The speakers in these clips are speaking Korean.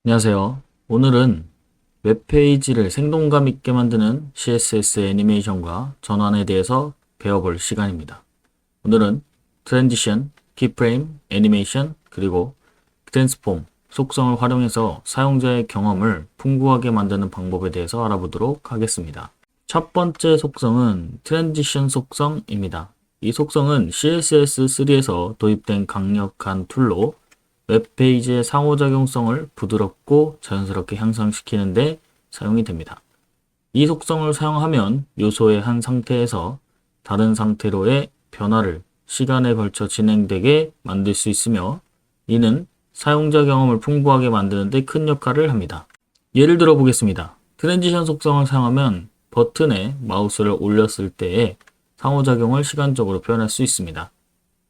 안녕하세요. 오늘은 웹페이지를 생동감 있게 만드는 CSS 애니메이션과 전환에 대해서 배워볼 시간입니다. 오늘은 트랜지션, 키프레임, 애니메이션, 그리고 트랜스폼, 속성을 활용해서 사용자의 경험을 풍부하게 만드는 방법에 대해서 알아보도록 하겠습니다. 첫 번째 속성은 트랜지션 속성입니다. 이 속성은 CSS3에서 도입된 강력한 툴로 웹페이지의 상호작용성을 부드럽고 자연스럽게 향상시키는 데 사용이 됩니다. 이 속성을 사용하면 요소의 한 상태에서 다른 상태로의 변화를 시간에 걸쳐 진행되게 만들 수 있으며 이는 사용자 경험을 풍부하게 만드는 데 큰 역할을 합니다. 예를 들어 보겠습니다. 트랜지션 속성을 사용하면 버튼에 마우스를 올렸을 때의 상호작용을 시간적으로 표현할 수 있습니다.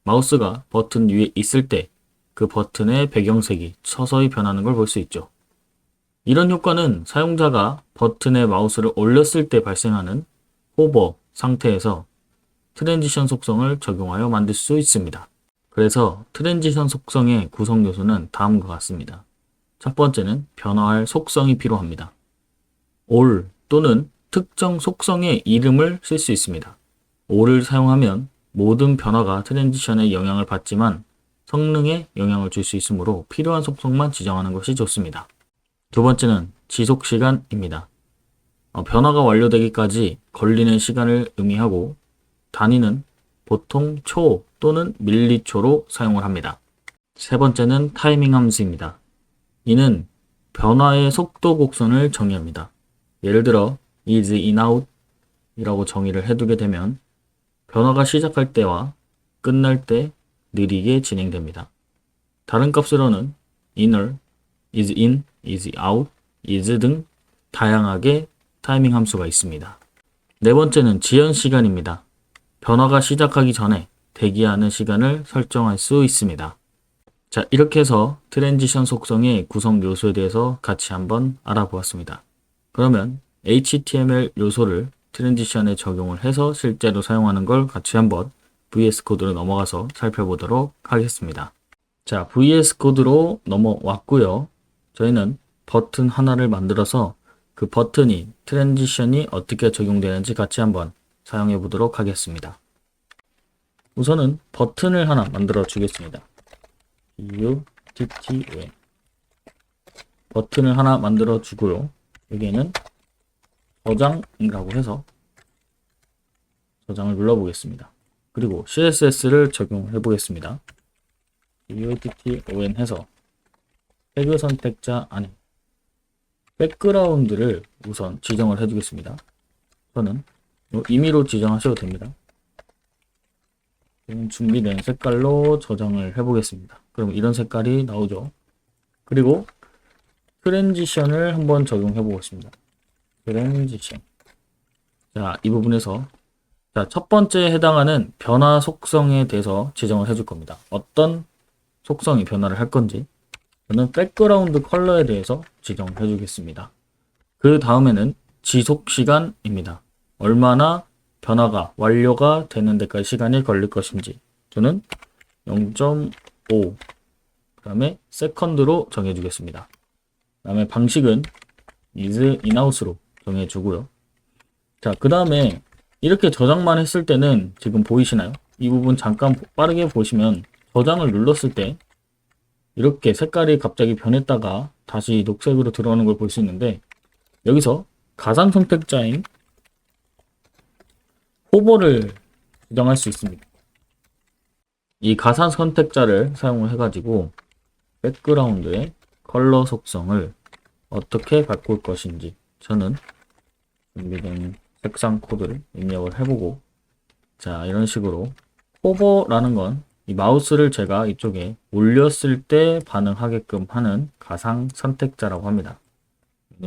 마우스가 버튼 위에 있을 때 그 버튼의 배경색이 서서히 변하는 걸 볼 수 있죠. 이런 효과는 사용자가 버튼에 마우스를 올렸을 때 발생하는 호버 상태에서 트랜지션 속성을 적용하여 만들 수 있습니다. 그래서 트랜지션 속성의 구성 요소는 다음과 같습니다. 첫 번째는 변화할 속성이 필요합니다. 올 또는 특정 속성의 이름을 쓸 수 있습니다. 올을 사용하면 모든 변화가 트랜지션에 영향을 받지만 성능에 영향을 줄 수 있으므로 필요한 속성만 지정하는 것이 좋습니다. 두 번째는 지속시간입니다. 변화가 완료되기까지 걸리는 시간을 의미하고 단위는 보통 초 또는 밀리초로 사용을 합니다. 세 번째는 타이밍 함수입니다. 이는 변화의 속도 곡선을 정의합니다. 예를 들어 is in out 이라고 정의를 해두게 되면 변화가 시작할 때와 끝날 때 느리게 진행됩니다. 다른 값으로는 inner, is in, is out, is 등 다양하게 타이밍 함수가 있습니다. 네 번째는 지연 시간입니다. 변화가 시작하기 전에 대기하는 시간을 설정할 수 있습니다. 자, 이렇게 해서 트랜지션 속성의 구성 요소에 대해서 같이 한번 알아보았습니다. 그러면 HTML 요소를 트랜지션에 적용을 해서 실제로 사용하는 걸 같이 한번 VS 코드로 넘어가서 살펴보도록 하겠습니다. 자, VS 코드로 넘어왔고요. 저희는 버튼 하나를 만들어서 그 버튼이 트랜지션이 어떻게 적용되는지 같이 한번 사용해 보도록 하겠습니다. 우선은 버튼을 하나 만들어 주겠습니다. button 버튼을 하나 만들어 주고요. 여기에는 저장이라고 해서 저장을 눌러 보겠습니다. 그리고 CSS를 적용해 보겠습니다. button 해서 태그 선택자 안에 백그라운드를 우선 지정을 해두겠습니다. 저는 임의로 지정하셔도 됩니다. 준비된 색깔로 저장을 해보겠습니다. 그럼 이런 색깔이 나오죠. 그리고 트랜지션을 한번 적용해 보겠습니다. 트랜지션. 자, 이 부분에서 자, 첫 번째에 해당하는 변화 속성에 대해서 지정을 해줄 겁니다. 어떤 속성이 변화를 할 건지 저는 백그라운드 컬러에 대해서 지정을 해주겠습니다. 그 다음에는 지속시간입니다. 얼마나 변화가 완료가 되는 데까지 시간이 걸릴 것인지 저는 0.5 그 다음에 세컨드로 정해주겠습니다. 그 다음에 방식은 is in out으로 정해주고요. 자, 그 다음에 이렇게 저장만 했을 때는 지금 보이시나요? 이 부분 잠깐 빠르게 보시면 저장을 눌렀을 때 이렇게 색깔이 갑자기 변했다가 다시 녹색으로 들어오는 걸 볼 수 있는데 여기서 가상 선택자인 호버를 지정할 수 있습니다. 이 가상 선택자를 사용을 해가지고 백그라운드의 컬러 속성을 어떻게 바꿀 것인지 저는 준비된 색상 코드를 입력을 해보고 자, 이런 식으로 호버라는 건 이 마우스를 제가 이쪽에 올렸을 때 반응하게끔 하는 가상 선택자라고 합니다.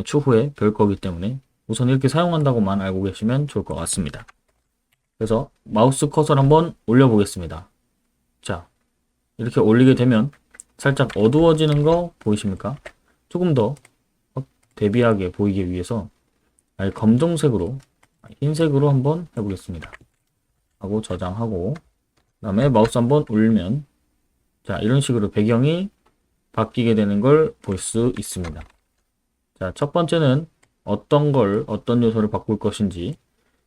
추후에 별 거기 때문에 우선 이렇게 사용한다고만 알고 계시면 좋을 것 같습니다. 그래서 마우스 커서를 한번 올려 보겠습니다. 자, 이렇게 올리게 되면 살짝 어두워지는 거 보이십니까? 조금 더 대비하게 보이기 위해서 아예 검정색으로 흰색으로 한번 해보겠습니다. 하고 저장하고 그 다음에 마우스 한번 올리면 자, 이런 식으로 배경이 바뀌게 되는 걸 볼 수 있습니다. 자, 첫 번째는 어떤 요소를 바꿀 것인지,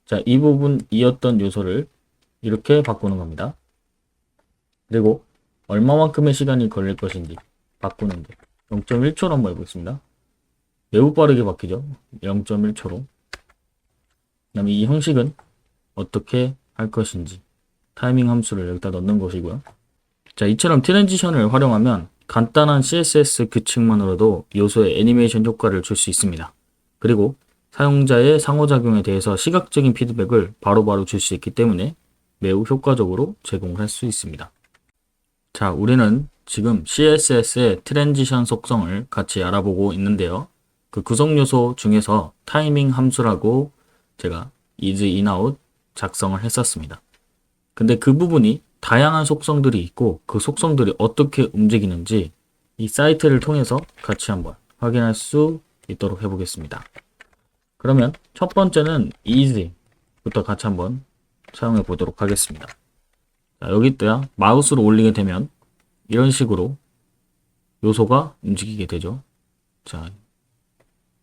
자, 이 부분이었던 요소를 이렇게 바꾸는 겁니다. 그리고 얼마만큼의 시간이 걸릴 것인지 바꾸는데 0.1초로 한번 해보겠습니다. 매우 빠르게 바뀌죠. 0.1초로. 그 다음에 이 형식은 어떻게 할 것인지 타이밍 함수를 여기다 넣는 것이고요. 자, 이처럼 트랜지션을 활용하면 간단한 CSS 규칙만으로도 요소의 애니메이션 효과를 줄 수 있습니다. 그리고 사용자의 상호작용에 대해서 시각적인 피드백을 바로바로 줄 수 있기 때문에 매우 효과적으로 제공을 할 수 있습니다. 자, 우리는 지금 CSS의 트랜지션 속성을 같이 알아보고 있는데요. 그 구성 요소 중에서 타이밍 함수라고 제가 is, in, out 작성을 했었습니다. 근데 그 부분이 다양한 속성들이 있고 그 속성들이 어떻게 움직이는지 이 사이트를 통해서 같이 한번 확인할 수 있도록 해보겠습니다. 그러면 첫 번째는 is부터 같이 한번 사용해 보도록 하겠습니다. 자, 여기다가 마우스로 올리게 되면 이런 식으로 요소가 움직이게 되죠. 자,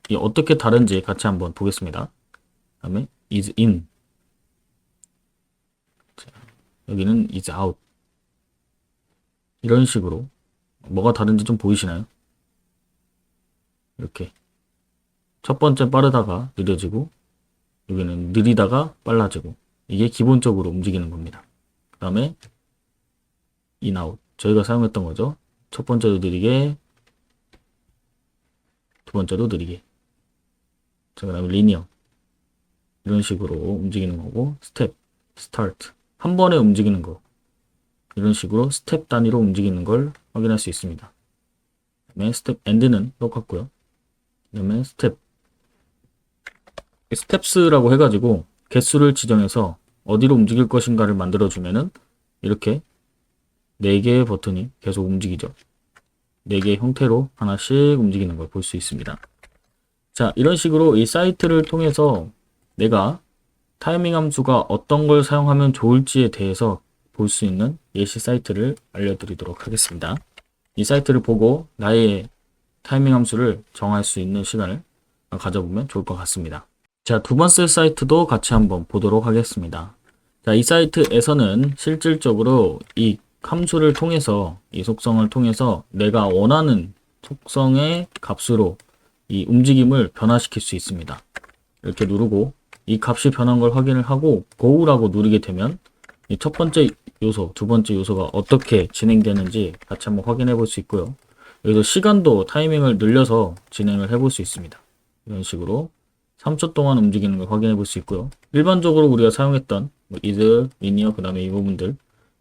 이 어떻게 다른지 같이 한번 보겠습니다. 다음에 is in, 자, 여기는 is out. 이런 식으로 뭐가 다른지 좀 보이시나요? 이렇게 첫 번째 빠르다가 느려지고 여기는 느리다가 빨라지고 이게 기본적으로 움직이는 겁니다. 그 다음에 in, out 저희가 사용했던 거죠. 첫 번째도 느리게, 두 번째도 느리게. 자, 그 다음에 리니어 이런 식으로 움직이는 거고, 스텝, 스타트 한 번에 움직이는 거 이런 식으로 스텝 단위로 움직이는 걸 확인할 수 있습니다. 그 다음에 스텝 엔드는 똑같고요. 그 다음에 스텝스라고 해가지고 개수를 지정해서 어디로 움직일 것인가를 만들어주면은 이렇게 4개의 버튼이 계속 움직이죠. 4개의 형태로 하나씩 움직이는 걸 볼 수 있습니다. 자, 이런 식으로 이 사이트를 통해서 내가 타이밍 함수가 어떤 걸 사용하면 좋을지에 대해서 볼 수 있는 예시 사이트를 알려드리도록 하겠습니다. 이 사이트를 보고 나의 타이밍 함수를 정할 수 있는 시간을 가져보면 좋을 것 같습니다. 자, 두 번째 사이트도 같이 한번 보도록 하겠습니다. 자, 이 사이트에서는 실질적으로 이 함수를 통해서, 이 속성을 통해서 내가 원하는 속성의 값으로 이 움직임을 변화시킬 수 있습니다. 이렇게 누르고 이 값이 변한 걸 확인을 하고 go라고 누르게 되면 이 첫 번째 요소, 두 번째 요소가 어떻게 진행되는지 같이 한번 확인해 볼 수 있고요. 여기서 시간도 타이밍을 늘려서 진행을 해 볼 수 있습니다. 이런 식으로 3초 동안 움직이는 걸 확인해 볼 수 있고요. 일반적으로 우리가 사용했던 is, linear, 그 다음에 이 부분들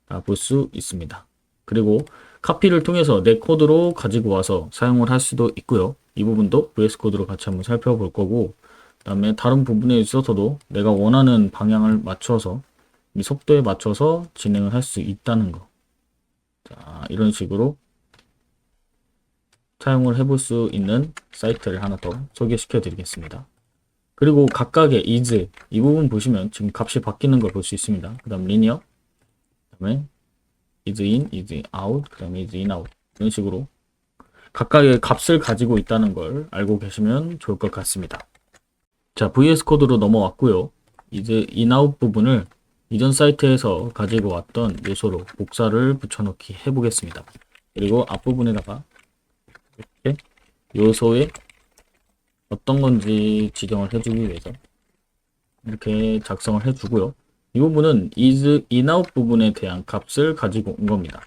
다 볼 수 있습니다. 그리고 카피를 통해서 내 코드로 가지고 와서 사용을 할 수도 있고요. 이 부분도 VS 코드로 같이 한번 살펴볼 거고, 그 다음에 다른 부분에 있어서도 내가 원하는 방향을 맞춰서 이 속도에 맞춰서 진행을 할 수 있다는 거. 자, 이런 식으로 사용을 해볼 수 있는 사이트를 하나 더 소개시켜 드리겠습니다. 그리고 각각의 is, 이 부분 보시면 지금 값이 바뀌는 걸 볼 수 있습니다. 그 다음 linear, 그 다음에 is in, is out, 그 다음에 is in, out. 이런 식으로 각각의 값을 가지고 있다는 걸 알고 계시면 좋을 것 같습니다. 자, VS 코드로 넘어왔고요. 이제 in, out 부분을 이전 사이트에서 가지고 왔던 요소로 복사를 붙여넣기 해보겠습니다. 그리고 앞부분에다가 이렇게 요소의 어떤 건지 지정을 해주기 위해서 이렇게 작성을 해주고요. 이 부분은 is, in, out 부분에 대한 값을 가지고 온 겁니다.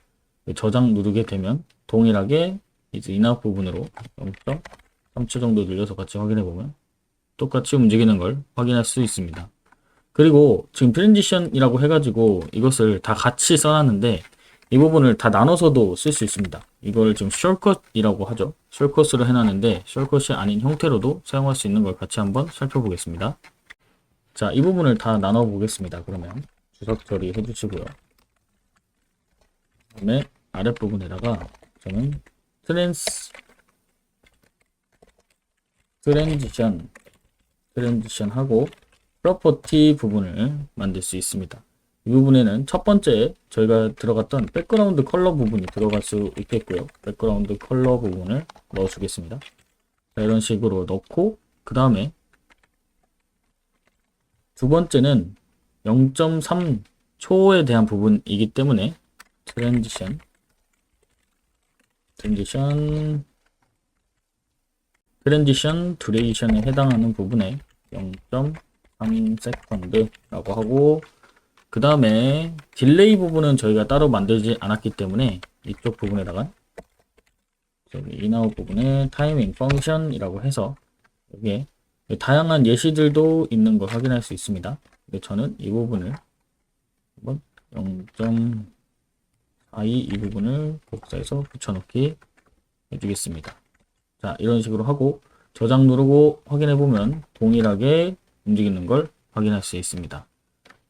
저장 누르게 되면 동일하게 is, in, out 부분으로 0.3초 정도 늘려서 같이 확인해 보면 똑같이 움직이는 걸 확인할 수 있습니다. 그리고 지금 트랜지션이라고 해가지고 이것을 다 같이 써놨는데 이 부분을 다 나눠서도 쓸 수 있습니다. 이걸 지금 숄컷이라고 하죠. 숄컷으로 해놨는데 숄컷이 아닌 형태로도 사용할 수 있는 걸 같이 한번 살펴보겠습니다. 자, 이 부분을 다 나눠 보겠습니다. 그러면 주석 처리 해주시고요. 그 다음에 아랫부분에다가 저는 트랜지션 하고 프로퍼티 부분을 만들 수 있습니다. 이 부분에는 첫 번째 저희가 들어갔던 백그라운드 컬러 부분이 들어갈 수 있겠고요. 백그라운드 컬러 부분을 넣어 주겠습니다. 자, 이런 식으로 넣고 그 다음에 두 번째는 0.3초에 대한 부분이기 때문에 트랜지션 듀레이션에 해당하는 부분에 0.3세컨드라고 하고, 그 다음에 딜레이 부분은 저희가 따로 만들지 않았기 때문에 이쪽 부분에다가 인아웃 부분에 타이밍 펑션이라고 해서 여기에 다양한 예시들도 있는 걸 확인할 수 있습니다. 근데 저는 이 부분을 한번 0.42 이 부분을 복사해서 붙여넣기 해주겠습니다. 자, 이런 식으로 하고 저장 누르고 확인해 보면 동일하게 움직이는 걸 확인할 수 있습니다.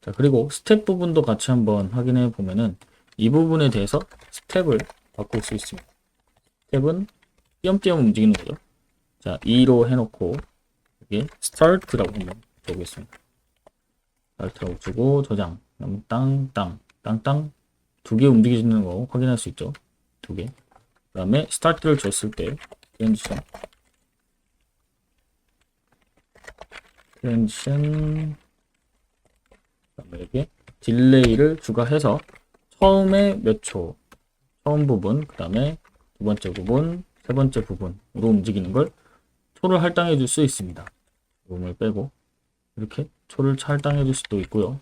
자, 그리고 스텝 부분도 같이 한번 확인해 보면은 이 부분에 대해서 스텝을 바꿀 수 있습니다. 스텝은 띄엄띄엄 움직이는 거죠. 자, 2로 해놓고 여기 start라고 한번 적겠습니다. start라고 주고 저장, 땅땅 두 개 움직이는 거 확인할 수 있죠. 두 개. 그 다음에 start를 줬을 때 트랜지션 그다음에 이렇게 딜레이를 추가해서 처음에 몇 초, 처음 부분, 그 다음에 두 번째 부분, 세 번째 부분으로 움직이는 걸 초를 할당해 줄 수 있습니다. 부분을 빼고 이렇게 초를 할당해 줄 수도 있고요.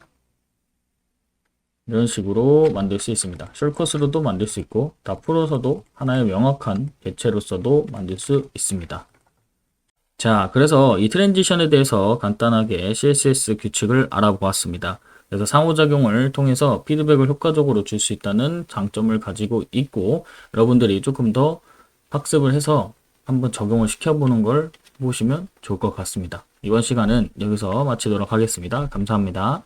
이런 식으로 만들 수 있습니다. 셜컷으로도 만들 수 있고 다 풀어서도 하나의 명확한 개체로서도 만들 수 있습니다. 자, 그래서 이 트랜지션에 대해서 간단하게 CSS 규칙을 알아보았습니다. 그래서 상호작용을 통해서 피드백을 효과적으로 줄 수 있다는 장점을 가지고 있고, 여러분들이 조금 더 학습을 해서 한번 적용을 시켜보는 걸 보시면 좋을 것 같습니다. 이번 시간은 여기서 마치도록 하겠습니다. 감사합니다.